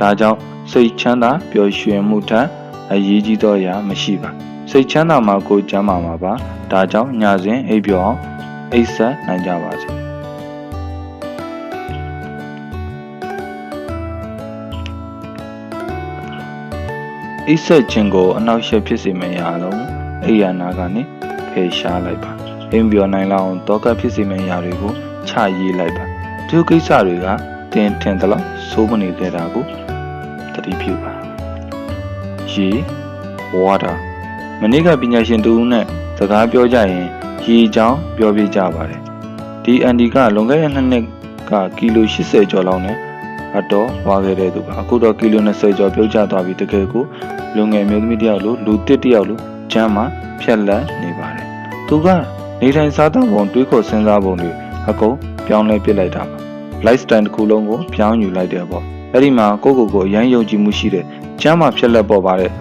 ဒါကြောင့်စိတ်ချမ်းသာပျော်ရွှင်မှုထက်အရေးကြီးသောအရာမရှိပါစိတ်ချမ်းသာမှာကိုယ်ကျန်းမာမှာပါဒါကြောင့်ညစဉ်အိပ်ပျော်အောင်အိပ်ဆက်နိုင်ကြပါစေအိပ်ဆက်ခြင်းကိုအနှောက်အယှက်ဖြစ်စေမယ့်အရာလုံးအိယာနာကနေဖယ်ရှားလိုက်ပါအိမ်ပျော်နိုင်လောက်တောကဖြစ်စေမယ့်အရာတွေကိုချရေးလိုက်ပါဒီကိစ္စတွေကတင်ထင်သလောက်စိုးမနေသေးတာကိုသတိပြုပါရေ water မနေ့ကပညာရှင်တူနဲ့စကားပြောကြရင်ရေချောင်းပြောပြကြပါတယ်ဒီအန်ဒီကလွန်ခဲ့တဲ့2နှစ်ကကီလို80ကျော်လောက်နဲ့အတော်ဝါခဲ့တဲ့သူပါအခုတော့ကီလို20ကျော်ပြုတ်ကျသွားပြီတကယ်ကိုလူငယ်မျိုးသမီးတယောက်လိုလူတစ်တယောက်လိုကျမ်းမှာဖြက်လက်နေပါတယ်သူကနေထိုင်စားသောက်ပုံတွေးခေါ်စဉ်းစားပုံတွေအကုန်ပြောင်းလဲပစ်လိုက်တာပါ lifestyle တစ်ခုလုံးကိုပြောင်းယူလိုက်တယ်ပေါ့အဲ့ဒီမှာကိုအရန်ယုံကြည်မှုရှိတဲ့ကျမ်းမှာဖြက်လက်ပေါ်ပါတဲ့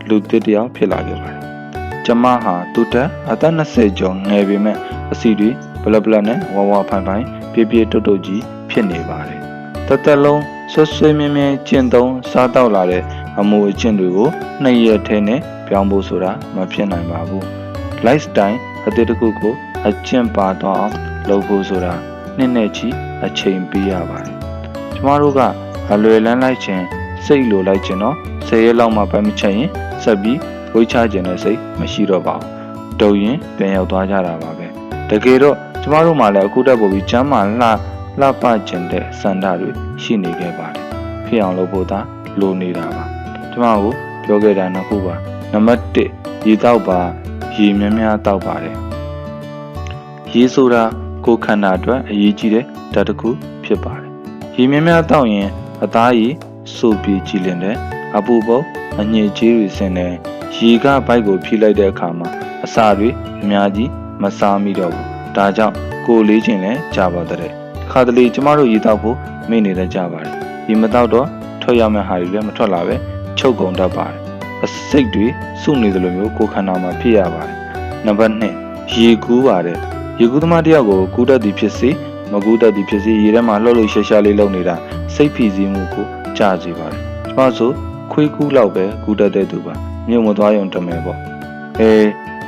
လူတစ်တယောက်ဖြစ်လာခဲ့ပါတယ်ကျမဟာသူတက်အသက်20ကျော်ငယ်ပေမဲ့အစီတွေဘလဘလနဲ့ဝါဖိုင်ပြည့်တုတ်ကြီးဖြစ်နေပါတယ်တက်လုံးဆွမြင်းကျင့်သုံးစားတောက်လာတဲ့အမှုအကျင့်တွေကို2ရက်ထဲနဲ့ပြောင်းဖို့ဆိုတာမဖြစ်နိုင်ပါဘူး lifestyle အသစ်တစ်ခုကိုအကျင့်ပါတော့အောင်လုပ်ဖို့ဆိုတာနှစ်နဲ့ချီအချိန်ပေးရပါတယ်ကျမတို့ကအလွယ်လန်းလိုက်ခြင်းစိတ်လိုလိုက်ခြင်းတော့10ရက်လောက်မှပဲမချက်ရင်ဆက်ပြီးဝိချခြင်းနဲ့စိတ်မရှိတော့ပါဘူးတုံရင်ပြန်ရောက်သွားကြတာပါပဲတကယ်တော့ကျမတို့မှလည်းအခုတက်ပို့ပြီးကျမ်းမာလှပခြင်းတဲ့စန္ဒတွေရှိနေခဲ့ပါတယ်ဖြစ်အောင်လုပ်ဖို့သာလိုနေတာပါကျမကိုပြောခဲ့တာနှစ်ခုပါနံပါတ်1ရေတောက်ပါရေများများတောက်ပါတယ်ရေဆိုတာကိုယ်ခန္ဓာအတွက်အရေးကြီးတဲ့ဓာတ်တစ်ခုဖြစ်ပါတယ်ရေများများတောက်ရင်အသားရည်စိုးပြေကြည်လင်တဲ့အပူပုံအညစ်အကြေးတွေဆင်းတယ်ရေကဘိုက်ကိုဖြိလိုက်တဲ့အခါမှာအစာတွေအများကြီးမစားမိတော့ဘူးဒါကြောင့်ကိုယ်လေးခြင်းလည်းကြာပါတဲ့ခါတလေကျမတို့ရေတောက်ဖို့မေ့နေတတ်ကြပါတယ်ရေမတောက်တော့ထွက်ရမယ့်ဟာတွေလည်းမထွက်လာပဲချုပ်ကုန်တတ်ပါတယ်အစိတ်တွေစုနေသလိုမျိုးကိုယ်ခန္ဓာမှာဖြစ်ရပါတယ်နံပါတ်2ရေကူးပါတယ်ရေကူးသမားတယောက်ကိုကူးတတ်သည်ဖြစ်စေမကူးတတ်သည်ဖြစ်စေရေထဲမှာလှုပ်လှုပ်ရှားလေးလုပ်နေတာစိတ်ဖိစီးမှုကိုကြာစေပါတယ်ကျမဆိုခွေးကူးလောက်ပဲကူးတတ်တဲ့သူပါမြုပ်မသွားရုံတမယ်ပေါ့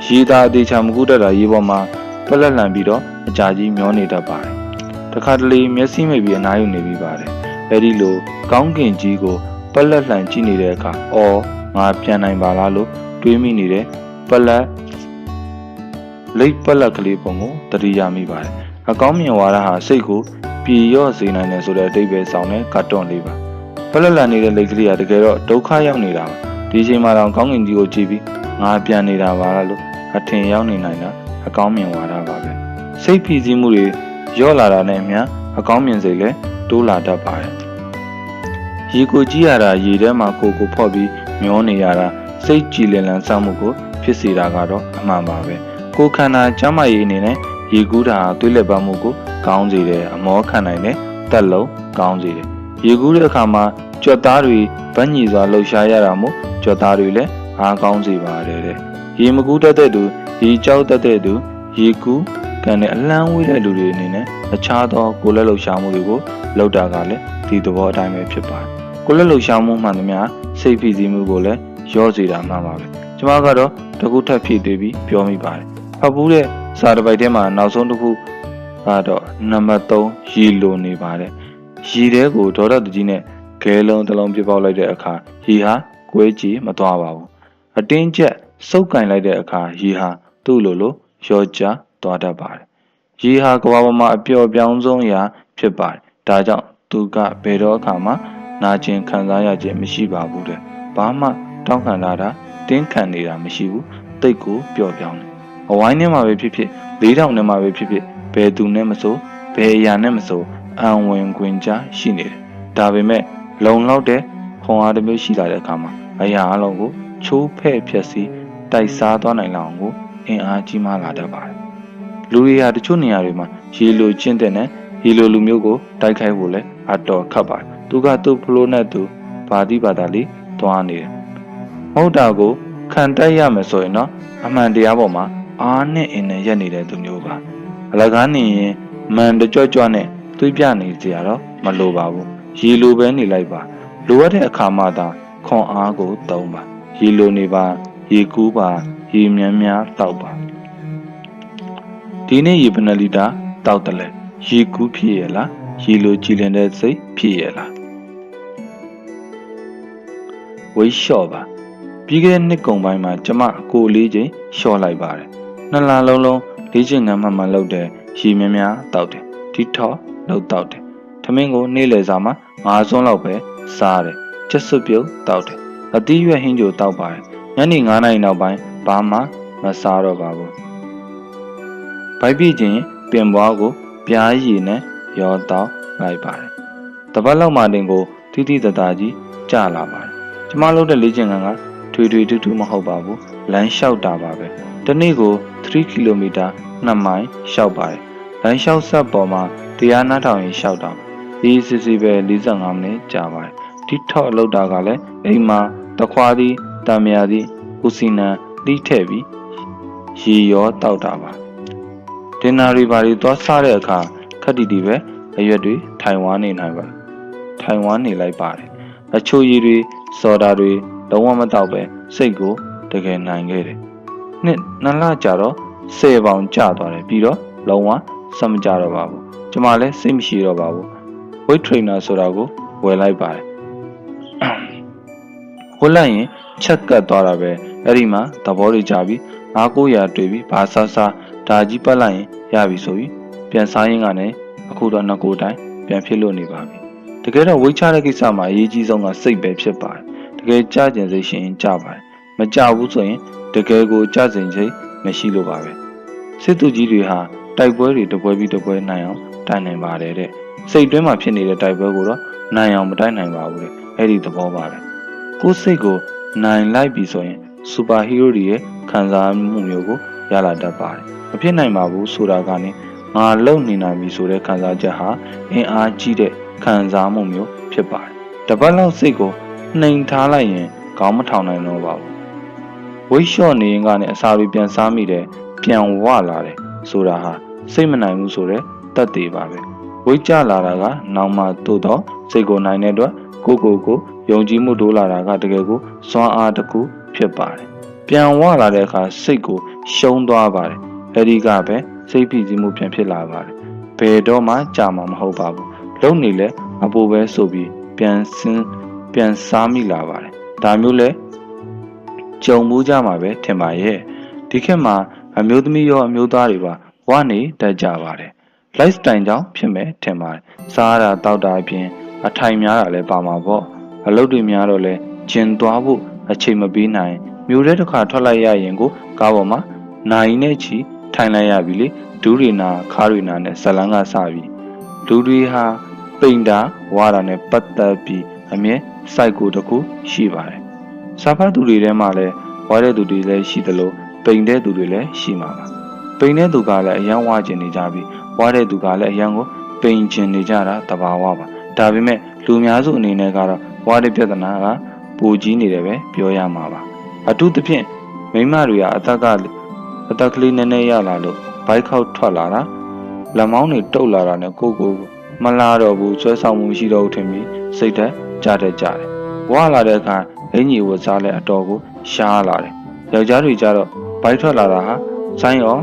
ရေသားအသေးချာမကူးတတ်တာရေပေါ်မှာပလက်လန်ပြီးတော့အကြာကြီးမျောနေတတ်ပါတယ်တခါတလေမျက်စိမိတ်ပြီးအနားယူနေပြီးပါတယ်အဲဒီလိုကောင်းကင်ကြီးကိုပလက်လှန်ကြည့်နေတဲ့အခါငါပြန်နိုင်ပါလားလို့တွေးမိနေတဲ့ပလက်ကလေးပုံကိုသတိရမိပါတယ်အကောင်းမြင်ဝါဒဟာစိတ်ကိုပြေရော့စေနိုင်တယ်ဆိုတဲ့အဓိပ္ပာယ်ဆောင်တဲ့ကာတွန်းလေးပါပလက်လန်နေတဲ့လက်ကလေးကတကယ်တော့ဒုက္ခရောက်နေတာပါဒီအချိန်မှာတော့ကောင်းကင်ကြီးကိုကြည့်ပြီးငါပြန်နေတာပါလားလို့အထင်ရောက်နေနိုင်တာအကောင်းမြင်ဝါဒပါပဲစိတ်ဖိစီးမှုတွေရော့လာတာနဲ့အမျှအကောင်းမြင်စိတ်လည်းတိုးလာတတ်ပါတယ်ရေကိုကြည့်ရတာရေထဲမှာကိုဖော့ပြီးမျောနေရတာစိတ်ကြည်လင်လန်းစားမှုကိုဖြစ်စေတာကတော့အမှန်ပါပဲကိုခန္ဓာကျန်းမာရေးအနေနဲ့ရေကူးတာသွေးလက်ပတ်မှုကိုကောင်းစေတယ်အမောခံနိုင်တဲ့တက်လုံးကောင်းစေတယ်ရေကူးတဲ့အခါမှာကြွက်သားတွေဗတ်ညီစွာလှုပ်ရှားရတာမို့ကြွက်သားတွေလည်းအားကောင်းစေပါတယ်တဲ့ရေမကူးတတ်တဲ့သူရေကြောက်တတ်တဲ့သူရေကူးကန်တဲ့အလန်းဝေးတဲ့လူတွေအနေနဲ့အခြားသောကိုယ်လက်လှုပ်ရှားမှုတွေကိုလုပ်တာကလည်းဒီသဘောအတိုင်းပဲဖြစ်ပါတယ်ကိုယ်လက်လှုပ်ရှားမှုမှန်သမျှစိတ်ဖိစီးမှုကိုလည်းရော့စေတာမှန်ပါပဲကျွန်မကတော့တကူထပ်ဖြည့်သွင်းပြီးပြောမိပါတယ်ဖတ်ဘူးတဲ့စာတစ်ပိုက်ထဲမှာနောက်ဆုံးတစ်ခုကတော့နံပါတ်3ရေလိုနေပါတယ်ရေထဲကိုဒေါ်ရတကြီးနဲ့ခဲလုံးတစ်လုံးပြပေါက်လိုက်တဲ့အခါရေဟာကွဲကြည်မသွားပါဘူးအတင်းကျပ်စုပ်ကင်လိုက်တဲ့အခါရေဟာသူ့လိုရော့ကျသွားတတ်ပါတယ်ရေဟာကမ္ဘာပေါ်မှာအပျော်ပြောင်းဆုံးရာဖြစ်ပါတယ်ဒါကြောင့်သူကဘယ်တော့အခါမှနာကျင်ခံစားရခြင်းမရှိပါဘူးတဲ့ဘာမှတောင်းခံတာတင်းခံနေတာမရှိဘူးတိတ်ကိုပျော်ပြောင်းတယ်အဝိုင်းထဲမှာပဲဖြစ်ဖြစ်4000ထဲမှာပဲဖြစ်ဖြစ်ဘယ်သူနဲ့မဆိုဘယ်အရာနဲ့မဆိုအံဝင်ခွင်ကြရှိနေတယ်ဒါပေမဲ့လုံလောက်တဲ့ခွန်အားတစ်မျိုးရှိလာတဲ့အခါမှာအရာအလုံးကိုချိုးဖဲ့ဖြက်စီးတိုက်စားသွားနိုင်လောက်ကိုအင်အားကြီးမားလာတတ်ပါတယ်လူတွေဟာတချို့နေရာတွေမှာရေလိုကျင့်တဲ့နဲ့ရေလိုလူမျိုးကိုတိုက်ခိုက်ဖို့လဲအတော်ခတ်ပါတယ်သူကသူ့ဖလိုနဲ့သူဘာတိဘာသာလေးသွားနေတယ်မဟုတ်တာကိုခံတိုက်ရမယ်ဆိုရင်တော့အမှန်တရားပေါ်မှာအားနဲ့အင်းနဲ့ရက်နေတဲ့သူမျိုးပါအလကားနေရင်မန်တကြွကြွနဲ့သွေးပြနေကြရတော့မလိုပါဘူးရေလိုပဲနေလိုက်ပါ လိုအပ်တဲ့အခါမှသာခွန်အားကိုသုံးပါရေလိုနေပါရေကူးပါရေများများတောက်ပါဒီနေ့ရေဘယ်နှလီတာတောက်တယ်လဲရေကူးဖြစ်ရဲ့လားရေလိုကြည်လင်တဲ့စိတ်ဖြစ်ရဲ့လားဝိတ်လျှော့ပါပြီးခဲ့တဲ့နှစ်ကုန်ပိုင်းမှာကျမကိုလေးချင်းလျှော့လိုက်ပါတယ်နှစ်လလုံးလုံးလေ့ကျင့်ခန်းမှလုပ်တဲ့ရေများများတောက်တယ်ဒီထော့လောက်တောက်တယ်ထမင်းကိုနေ့လယ်စာမှာ9စွန်းလောက်ပဲစားတယ်ချက်စွပ်ပြုတ်တောက်တယ်အသီးရွက်ဟင်းကြိုတောက်ပါတယ်ညနေ9နာရီနောက်ပိုင်းဘာမှမစားတော့ပါဘူးဗိုက်ပြချင်းပင်ပွားကိုပြားရည်နဲ့ရောတောက်လိုက်ပါတယ်တပတ်လောက်မှတင်ကိုတိတိတသားကြီးကျလာပါတယ်ကျမလုပ်တဲ့လေ့ကျင့်ခန်းကထွေထွေထူးထူးမဟုတ်ပါဘူးလမ်းလျှောက်တာပါပဲတနေ့ကို3 ကီလိုမီတာ2 မိုင်လျှောက်ပါတယ်လမ်းလျှောက်ဆက်ပေါ်မှာတရားနာထောင်ရင်လျှောက်တာဒီစစ်စစ်ပဲ45မိနစ်ကြာပါတယ်ဒီထော့လောက်တာကလည်းအိမ်မှာတခွားသည်တံမြာသည်ဦးစီနံလိထည့်ပြီးရေရောတောက်တာပါဒင်နာရီဘာတွေသွားစားတဲ့အခါခက်တီတီပဲအရွက်တွေထိုင်ဝမ်းနေနိုင်ပါထိုင်ဝမ်းနေလိုက်ပါတယ်အချိုရည်တွေစော်ဒါတွေလုံးဝမတောက်ပဲစိတ်ကိုတကယ်နိုင်ခဲ့တယ်နှစ်လကြာတော့10 ပေါင်ကျသွားတယ်ပြီးတော့လုံးဝဆက်မကြတော့ပါဘူးကျမလည်းစိတ်မရှိတော့ပါဘူး weight trainer ဆိုတာကိုဝယ်လိုက်ပါတယ်ဝယ်လိုက်ရင်ချက်ကတ်သွားတာပဲအဲ့ဒီမှာသဘောတွေကြပြီး900တွေ့ပြီးဘာဆာဆာဒါကြီးပတ်လိုက်ရင်ရပြီဆိုပြီးပြန်စားရင်းကနေအခုတော့နှစ်ကိုယ်တိုင်ပြန်ဖြစ်လို့နေပါပြီတကယ်တော့ဝိတ်ချတဲ့ကိစ္စမှာအရေးကြီးဆုံးကစိတ်ပဲဖြစ်ပါတယ်တကယ်ကြကျင်စိတ်ရှင်ကြပါတယ်မကြဘူးဆိုရင်တကယ်ကိုကြကျင်စိတ်မရှိလို့ပါပဲစစ်သူကြီးတွေဟာတိုက်ပွဲတွေတပွဲပြီးတပွဲနိုင်အောင်တိုင်နိုင်ပါတယ်တဲ့စိတ်တွင်းမှာဖြစ်နေတဲ့တိုက်ပွဲကိုတော့နိုင်အောင်မတိုင်နိုင်ပါဘူးတဲ့အဲ့ဒီသဘောပါပဲကိုယ်စိတ်ကိုနိုင်လိုက်ပြီဆိုရင်စူပါဟီးရိုးတွေရဲ့ခံစားမှုမျိုးကိုရလာတတ်ပါတယ်မဖြစ်နိုင်ပါဘူးဆိုတာကနေငါလုံနေနိုင်ပြီဆိုတဲ့ခံစားချက်ဟာအင်အားကြီးတဲ့ခံစားမှုမျိုးဖြစ်ပါတယ်တပတ်လောက်စိတ်ကိုနှိမ်ထားလိုက်ရင်ခေါင်းမထောင်နိုင်တော့ပါဘူးဝိတ်လျှော့နေရင်ကနေအစာတွေပြန်စားမိတယ်ပြန်ဝလာတယ်ဆိုတာဟာစိတ်မနိုင်ဘူးဆိုတဲ့တတ်သေးပါပဲဝိတ်ကျလာတာကနောက်မှတိုးတော့စိတ်ကိုနိုင်တဲ့အတွက်ကိုယုံကြည်မှုတိုးလာတာကတကယ်ကိုစွမ်းအားတစ်ခုဖြစ်ပါတယ်ပြန်ဝလာတဲ့အခါစိတ်ကိုရှုံးသွားပါတယ်အဲဒီကပဲစိတ်ဖိစီးမှုပြန်ဖြစ်လာပါတယ်ဘယ်တော့မှကြာမှာမဟုတ်ပါဘူးလုံနေလဲအပိုပဲဆိုပြီးပြန်စားမိလာပါတယ်ဒါမျိုးလဲကြုံမှုကြမှာပဲထင်ပါရဲ့ဒီခေတ်မှာအမျိုးသမီးရောအမျိုးသားတွေပါဝနေတတ်ကြပါတယ် lifestyle ကြောင့်ဖြစ်မယ်ထင်ပါတယ်စားရတာတောက်တာအပြင်အထိုင်များတာလည်းပါမှာပေါ့အလုပ်တွေများတော့လဲကျင်သွားဖို့အချိန်မပေးနိုင်မျိုးတဲ့တစ်ခါထွက်လိုက်ရရင်ကိုကားပေါ်မှာနိုင်နဲ့ချီထိုင်လိုက်ရပြီလေဒူးတွေနာခါးတွေနာနဲ့ဇလန်းကစပြီလူတွေဟာပိန်တာဝါတာနဲ့ပတ်သက်ပြီးအမြဲစိုက်ကိုတစ်ခုရှိပါတယ်စာဖတ်သူတွေထဲမှာလည်းဝါတဲ့သူတွေလည်းရှိသလိုပိန်တဲ့သူတွေလည်းရှိမှာပါပိန်တဲ့သူကလည်းအယံဝါကျင်နေကြပြီးဝါတဲ့သူကလည်းအယံကိုပိန်ကျင်နေကြတာတဘာဝပါဒါပေမဲ့လူများစုအနေနဲ့ကတော့ဝါတဲ့ပြဿနာကပိုကြီးနေတယ်ပဲပြောရမှာပါအထူးသဖြင့်မိန်းမတွေကအသက်ကလေးနည်းနည်းရလာလို့ဘိုက်ခောက်ထွက်လာတာလက်မောင်းတွေတုပ်လာတာနဲ့ကိုမလာတော့ဘူးဆွဲဆောင်မှုမရှိတော့ဘူးထင်ပြီးစိတ်သက်ကြတတ်ကြတယ်ဝါလာတဲ့အခါအင်ကြီးဝတ်စားလဲအတော်ကိုရှားလာတယ်ယောက်ျားတွေကြတော့ဘိုက်ထွက်လာတာဟာဆိုင်းရော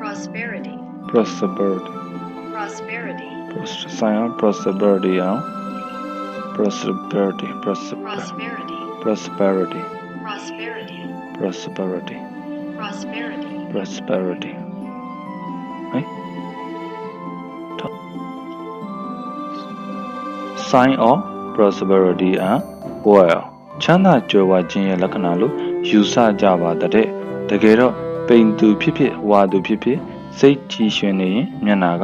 Prosperity. Prosperity. Prosperity. Prosperity. Prosperity. Prosperity. Prosperity. Prosperity. Prosperity. Prosperity. prosperity ဟဲ့ sign of prosperity and wealth ချမ်းသာကြွယ်ဝခြင်းရဲ့လက္ခဏာလို့ယူဆကြပါတဲ့တကယ်တော့ပိန်သူဖြစ်ဖြစ်ဝါသူဖြစ်ဖြစ်စိတ်ကြည်ရွှင်နေရင်မျက်နာက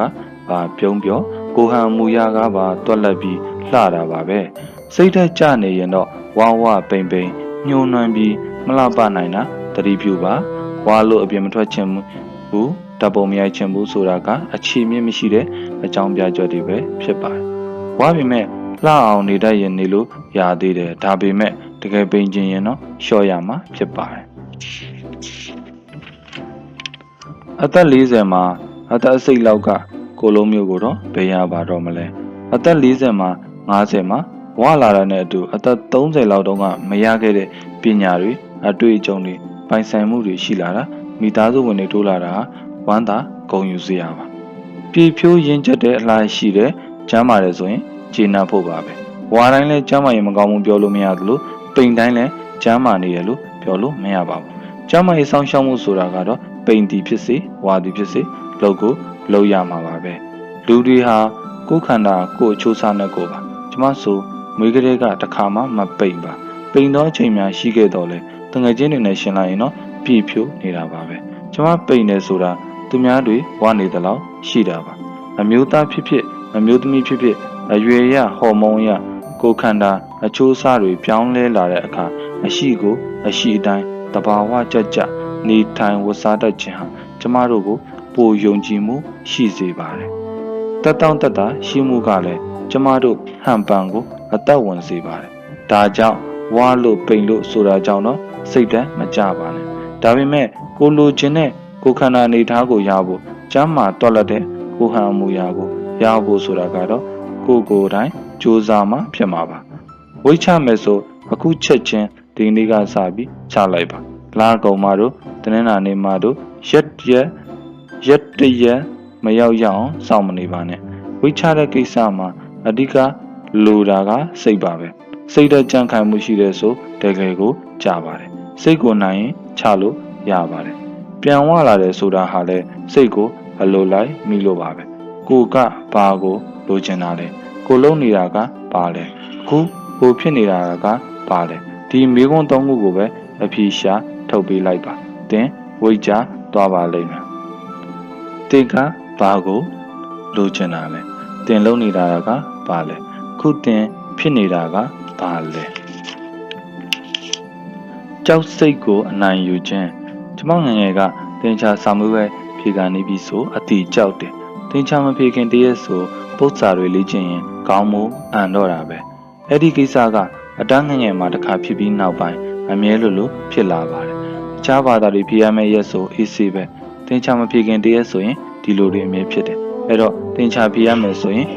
ပါပြုံးပြောကိုဟန်မူရကားပါတွက်လက်ပြီးလှတာပါပဲစိတ်ဓာတ်ကျနေရင်တော့ဝါဝပိန်ပိန်ညှိုးနှွမ်းပြီးမလှပနိုင်တာသတိပြုပါဝါလို့အပြင်မထွက်ချင်ဘူးတပုံမရိုက်ချင်ဘူးဆိုတာကအခြေမြင့်မရှိတဲ့အကြောင်းပြချက်တွေပဲဖြစ်ပါတယ်ဝါပေမဲ့လှအောင်နေတတ်ရင်နေလို့ရသေးတယ်ဒါပေမဲ့တကယ်ပိန်ခြင်းရင်တော့လျှော့ရမှာဖြစ်ပါတယ်အသက်40မှာအသက်အစိတ်လောက်ကကိုလုံးမျိုးကိုတော့ဘယ်ရပါတော့မလဲအသက်40မှာ50မှာဝါလာတဲ့နဲ့အတူအသက်30လောက်တုန်းကမရခဲ့တဲ့ပညာတွေအတွေ့အကြုံတွေပိုင်ဆိုင်မှုတွေရှိလာတာမိသားစုဝင်တွေတိုးလာတာဝမ်းသာဂုဏ်ယူစရာပါပြေဖြိုးရင်းချက်တဲ့အလားရှိတဲ့ကျမ်းပါတယ်ဆိုရင်ကျေနပ်ဖို့ပါပဲဝါတိုင်းလဲကျမ်းမာရင်မကောင်းဘူးပြောလို့မရသလိုပိန်တိုင်းလဲကျမ်းမာနေရလို့ပြောလို့မရပါဘူးကျမ်းမာရေးစောင့်ရှောက်မှုဆိုတာကတော့ပိန်တီဖြစ်စေဝါတီဖြစ်စေလောက်ကိုလောက်ရမှာပါပဲလူတွေဟာကိုယ်ခန္ဓာကိုယ်အချိုးစားနဲ့ကိုပါကျမဆိုမွေးကလေးကတစ်ခါမှမပိန်ပါပိန်တော့အချိန်များရှိခဲ့တော့လဲတငယ်ချင်းတွေနဲ့ရှင်းလိုက်ရင်တော့ပြည့်ဖြိုးနေတာပါပဲကျမပိန်နေဆိုတာသူများတွေဝါနေသလောက်ရှိတာပါအမျိုးသားဖြစ်ဖြစ်အမျိုးသမီးဖြစ်ဖြစ်အရွယ်ရဟော်မုန်းရကိုယ်ခန္ဓာအချိုးအစားတွေပြောင်းလဲလာတဲ့အခါအရှိကိုအရှိအတိုင်းတဘာဝကြကြနေထိုင်ဝတ်စားတတ်ခြင်းဟာကျမတို့ကိုပိုယုံကြည်မှုရှိစေပါတယ်တက်တောင့်တက်တာရှိမှုကလည်းကျမတို့ဟန်ပန်ကိုအသက်ဝင်စေပါတယ်ဒါကြောင့်ဝါလို့ပိန်လို့ဆိုတာကြောင့်တော့စိတ်တမ်းမကြပါနဲ့ဒါပေမဲ့ကိုလိုချင်တဲ့ကိုခန္ဓာအနေထားကိုရဖို့ကျမ်းမာတွက်လက်တဲ့ကိုဟန်မူရာကိုရဖို့ဆိုတာကတော့ကိုယ်တိုင်ကြိုးစားမှဖြစ်မှာပါဝိချမယ်ဆိုအခုချက်ချင်းဒီနေ့ကစပြီးချလိုက်ပါလာကောင်မတို့တနင်္လာနေ့မှတို့ရက်တရက်မရောက်ရအောင်စောင့်မနေပါနဲ့ဝိချတဲ့ကိစ္စမှာအဓိကလိုတာကစိတ်ပါပဲစိတ်တဲ့ကြံ့ခိုင်မှုရှိတဲ့ဆိုတကယ်ကိုကြပါတယ်စိတ်ကိုနိုင်ရင်ချလို့ရပါတယ်ပြန်ဝလာတယ်ဆိုတာဟာလဲစိတ်ကိုအလိုလိုက်မိလို့ပါပဲကိုကဘာကိုလိုချင်တာလဲကိုလုံးနေတာကဘာလဲအခုကိုဖြစ်နေတာကဘာလဲဒီမိကုန်းသုံးခုကိုပဲအဖြေရှာထုတ်ပေးလိုက်ပါသင်ဝိချသွားပါလိမ့်မယ်တင်ကဘာကိုလိုချင်တာလဲတင်လုံးနေတာကဘာလဲခုတင်ဖြစ်နေတာကဘာလဲကြောက်စိတ်ကိုအနိုင်ယူခြင်းကျမငယ်ငယ်ကတင်ချာစာမှုပဲဖြေခံနေပြီဆိုအတိကြောက်တယ်တင်ချာမဖြေခင်တည်းဆိုပု္ပ္ပစာတွေလေ့ကျင့်ရင်ကောင်းမှုအံတော့တာပဲအဲ့ဒီကိစ္စကအတန်းငယ်ငယ်မှာတစ်ခါဖြစ်ပြီးနောက်ပိုင်းအမြဲလိုဖြစ်လာပါတယ်အခြားဘာသာတွေဖြေရမယ့်ရက်ဆိုအေးဆေးပဲတင်ချာမဖြေခင်တည်းဆိုရင်ဒီလိုတွေအမြဲဖြစ်တယ်အဲ့တော့တင်ချာဖြေရမယ်ဆိုရင်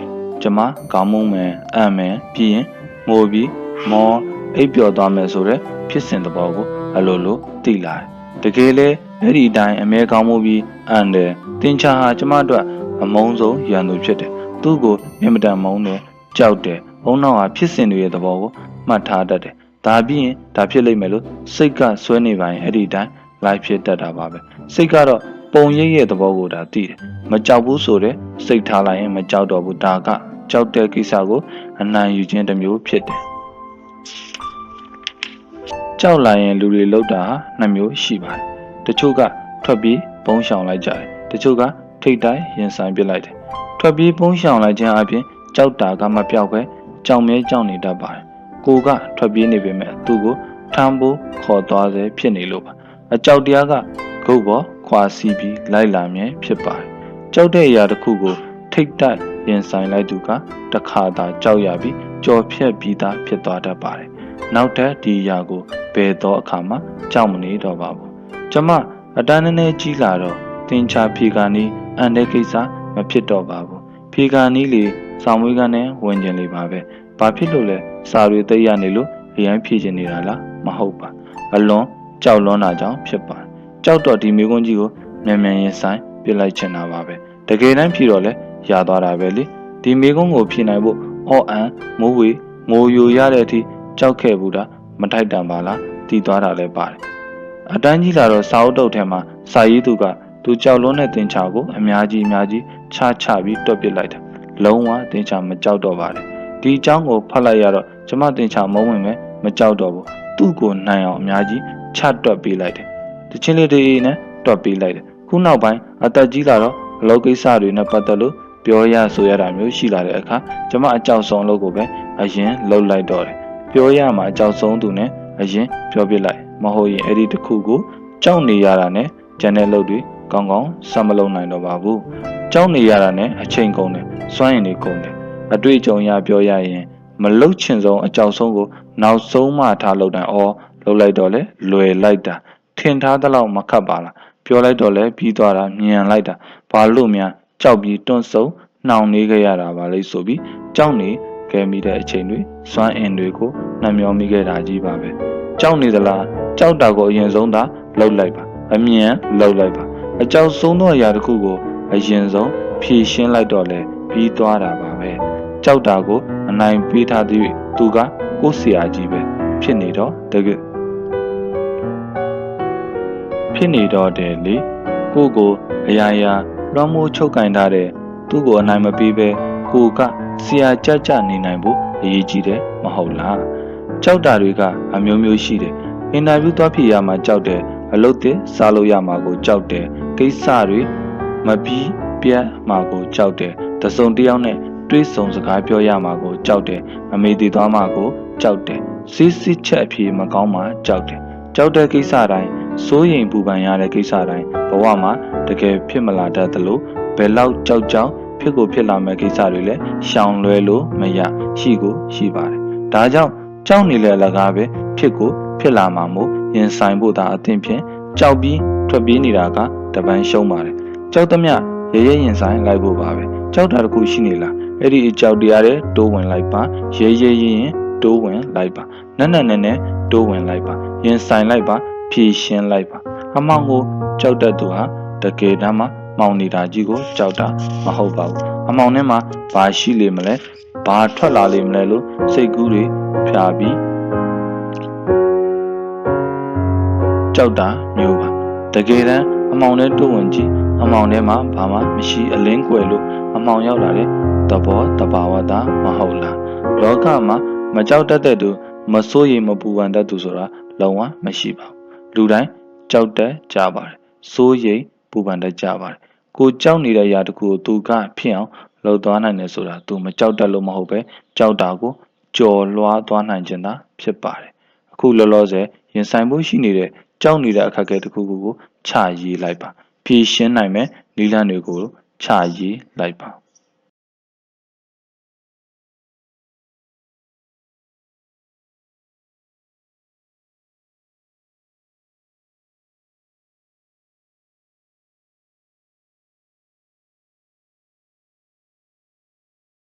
ကျမကောင်းမှုမယ်အံ့မယ်ပြီးရင်ငိုပြီးမောအိပ်ပျော်သွားမယ်ဆိုတဲ့ဖြစ်စဉ်သဘောကိုအလိုသိလာတယ်တကယ်လဲအဲ့ဒီအတိုင်းအမြဲကောင်းမှုပြီးအံ့တယ်တင်ချာဟာကျမတို့အမုန်းဆုံးရန်သူဖြစ်တယ်သူ့ကိုမြင်မတန်မုန်းတယ်ကြောက်တယ်ဘုံနောက်ဟာဖြစ်စဉ်တွေရဲ့သဘောကိုမှတ်ထားတတ်တယ်ဒါပြီးရင်ဒါဖြစ်လိမ့်မယ်လို့စိတ်ကဆွဲနေပါရင်အဲ့ဒီတိုင်းလိုက်ဖြစ်တတ်တာပါပဲစိတ်ကတော့ပုံရိပ်ရဲ့သဘောကိုဒါသိတယ်မကြောက်ဘူးဆိုတဲ့စိတ်ထားလိုက်ရင်မကြောက်တော့ဘူးဒါကကြောက်တဲ့ကိစ္စကိုအနိုင်ယူခြင်းတစ်မျိုးဖြစ်တယ်ကြောက်လာရင်လူတွေလောက်တာနှစ်မျိုးရှိပါတယ်တချို့ကထွက်ပြီးပုံရှောင်လိုက်ကြတယ်တချို့ကထိတ်တိုင်းရင်ဆိုင်ပစ်လိုက်တယ်ထွက်ပြီးပုံရှောင်လိုက်ခြင်းအပြင်ကြောက်တာကမပြောက်ပဲကြောင်မဲကြောက်နေတတ်ပါတယ်ကိုကထွက်ပြေးနေပေမဲ့သူ့ကိုထမ်းဖို့ခေါ်သွားစေဖြစ်နေလို့ပါအကြောက်တရားကဂုတ်ပေါ်ခွာစီးပြီးလိုက်လာမြဲဖြစ်ပါတယ်ကြောက်တဲ့အရာတစ်ခုကိုထိတ်တိုက်ရင်ဆိုင်လိုက်သူကတခါသာကြောက်ရပြီးကြော်ဖြတ်ပြီးသားဖြစ်သွားတတ်ပါတယ်နောက်ထပ်ဒီအရာကိုဘယ်တော့အခါမှကြောက်မနေတော့ပါဘူးကျမအတန်းနည်းနည်းကြီးလာတော့တင်ချာဖြေကာနီးအန်တဲ့ကိစ္စမဖြစ်တော့ပါဘူးဖြေကာနီးလေဆောင်မွေးကနဲ့ဝင်ကျင်လေပါပဲဘာဖြစ်လို့လဲစာတွေသိရနေလို့အရင်ဖြေချင်နေတာလားမဟုတ်ပါအလွန်ကြောက်လွန်းတာကြောင့်ဖြစ်ပါတယ်ကြောက်တော့ဒီမိကွန်းကြီးကိုမြန်မြန်ရင်ဆိုင်ပြစ်လိုက်ချင်တာပါပဲတကယ်တမ်းဖြေတော့လဲရသွားတာပဲလေဒီမိကွန်းကိုဖြေနိုင်ဖို့အော့အန်မိုးဝေငိုယိုရတဲ့အထိကြောက်ခဲ့ဘူးတာမထိုက်တန်ပါလားတည်သွားတာလဲပါတယ် အတန်းကြီးလာတော့စာအုပ်တုပ်ထဲမှာစာရေးသူကသူကြောက်လွန်းတဲ့တင်ချာကိုအများကြီးချပြီးတွက်ပစ်လိုက်တာလုံးဝတင်ချာမကြောက်တော့ပါနဲ့ဒီအကြောင်းကိုဖတ်လိုက်ရတော့ကျမတင်ချာမုံဝင်ပဲမကြောက်တော့ဘူးသူ့ကိုနိုင်အောင်အများကြီးချတွက်ပေးလိုက်တယ်တချင်းလေးတွေနဲ့တွက်ပေးလိုက်တယ်ခုနောက်ပိုင်းအသက်ကြီးလာတော့အလုပ်ကိစ္စတွေနဲ့ပတ်သက်လို့ပြောရဆိုရတာမျိုးရှိလာတဲ့အခါကျမအကြောက်ဆုံးလို့ကိုပဲအရင်လှုပ်လိုက်တော့တယ်ပြောရမှာအကြောက်ဆုံးသူနဲ့အရင်ပြောပြလိုက်မဟုတ်ရင်အဲ့ဒီတစ်ခုကိုကြောက်နေရတာနဲ့ကျန်တဲ့လုပ်တွေကောင်းကောင်းစမလုံးနိုင်တော့ပါဘူးကြောက်နေရတာနဲ့အချိန်ကုန်တယ်စွမ်းရည်တွေကုန်တယ်အတွေ့အကြုံရပြောရရင်မလုတ်ချင်ဆုံးအကြောက်ဆုံးကိုနောက်ဆုံးမှထားလုပ်တယ်အော်လှုပ်လိုက်တော့လေလွယ်လိုက်တာထင်ထားသလောက်မခတ်ပါလားပြောလိုက်တော့လေပြီးသွားတာမြန်လိုက်တာဘာလို့များကြောက်ပြီးတွန့်ဆုံနှောင်နေခဲ့ရတာပါလေဆိုပြီးကြောက်နေခဲ့မိတဲ့အချိန်တွေစွမ်းအင်တွေကိုနှမျောမိခဲ့တာကြီးပါပဲကြောက်နေသလားကြောက်တာကိုအရင်ဆုံးသာလှုပ်လိုက်ပါအမြန်လှုပ်လိုက်ပါအကြောက်ဆုံးသောအရာတစ်ခုကိုအရင်ဆုံးဖြည့်ရှင်းလိုက်တော့လေပြီးသွားတာပါပဲကြောက်တာကိုအနိုင်ပေးထားသည့်သူကကိုယ်ဆရာကြီးပဲဖြစ်နေတော့တယ်လေကိုအရာရာလွှမ်းမိုးချုပ်ကင်ထားတဲ့သူ့ကိုအနိုင်မပေးပဲကိုကဆရာကြနေနိုင်ဖို့အရေးကြီးတယ်မဟုတ်လားကြောက်တာတွေကအမျိုးမျိုးရှိတယ်အင်တာဗျူးသွားဖြေရမှာကြောက်တယ်အလုပ်သစ်စားလို့ရမှာကိုကြောက်တယ်ကိစ္စတွေမပြီးပြတ်မှာကိုကြောက်တယ်တစုံတစ်ယောက်နဲ့တွေးဆုံစကားပြောရမှာကိုကြောက်တယ်အမေတည်သွားမှာကိုကြောက်တယ်စစ်ချက်အဖြေမကောင်းမှာကြောက်တယ်ကြောက်တဲ့ကိစ္စတိုင်းစိုးရိမ်ပူပန်ရတဲ့ကိစ္စတိုင်းဘဝမှာတကယ်ဖြစ်မလာတတ်သလိုဘယ်လောက်ကြောက်ဖြစ်လာမဲ့ကိစ္စတွေလည်းရှောင်လွဲလို့မရရှိပါတယ်ဒါကြောင့်ကြောက်နေလေအလကားပဲဖြစ်လာမှာမို့ရင်ဆိုင်ဖို့သာအသင့်ဖြင့်ကြောက်ပြီးထွက်ပြေးနေတာကတပန်းရှုံးပါတယ်ကြောက်သမျှရဲရင်ဆိုင်လိုက်ဖို့ပါပဲကြောက်တာတခုရှိနေလားအဲ့ဒီအကြောက်တရားတွေတိုးဝင်လိုက်ပါရဲရင်တိုးဝင်လိုက်ပါနက်တိုးဝင်လိုက်ပါရင်ဆိုင်လိုက်ပါဖြည့်ရှင်းလိုက်ပါအမောင်ကိုကြောက်တတ်သူဟာတကယ်တမ်းမှမောင်နေတာကြီးကိုကြောက်တာမဟုတ်ပါဘူးအမောင်ထဲမှာဘာရှိလိမ့်မလဲဘာထွက်လာလိမ့်မလဲလို့စိတ်ကူးတွေဖြာပြီးကြောက်တာမျိုးပါတကယ်တမ်းအမောင်ထဲတိုးဝင်ကြည့်အမောင်ထဲမှာဘာမှမရှိအလင်းကွယ်လို့အမောင်ရောက်လာတဲ့သဘောတဘာဝတာမဟုတ်လားလောကမှာမကြောက်တတ်တဲ့သူမစိုးရိမ်မပူပန်တတ်သူဆိုတာလုံးဝမရှိပါဘူးလူတိုင်းကြောက်တတ်ကြပါတယ်စိုးရိမ်ပူပန်တတ်ကြပါတယ်ကိုကြောက်နေတဲ့အရာတခုကိုသူကဖြစ်အောင်လှုပ်သွားနိုင်တယ်ဆိုတာသူမကြောက်တတ်လို့မဟုတ်ပဲကြောက်တာကိုကြော်လွှားသွားနိုင်ခြင်းသာဖြစ်ပါတယ်အခုလောလောဆယ်ရင်ဆိုင်ဖို့ရှိနေတဲ့ကြောက်နေတဲ့အခက်အခဲတစ်ခုကိုချရေးလိုက်ပါဖြည့်ရှင်းနိုင်မယ်နည်းလမ်းတွေကိုချရေးလိုက်ပါ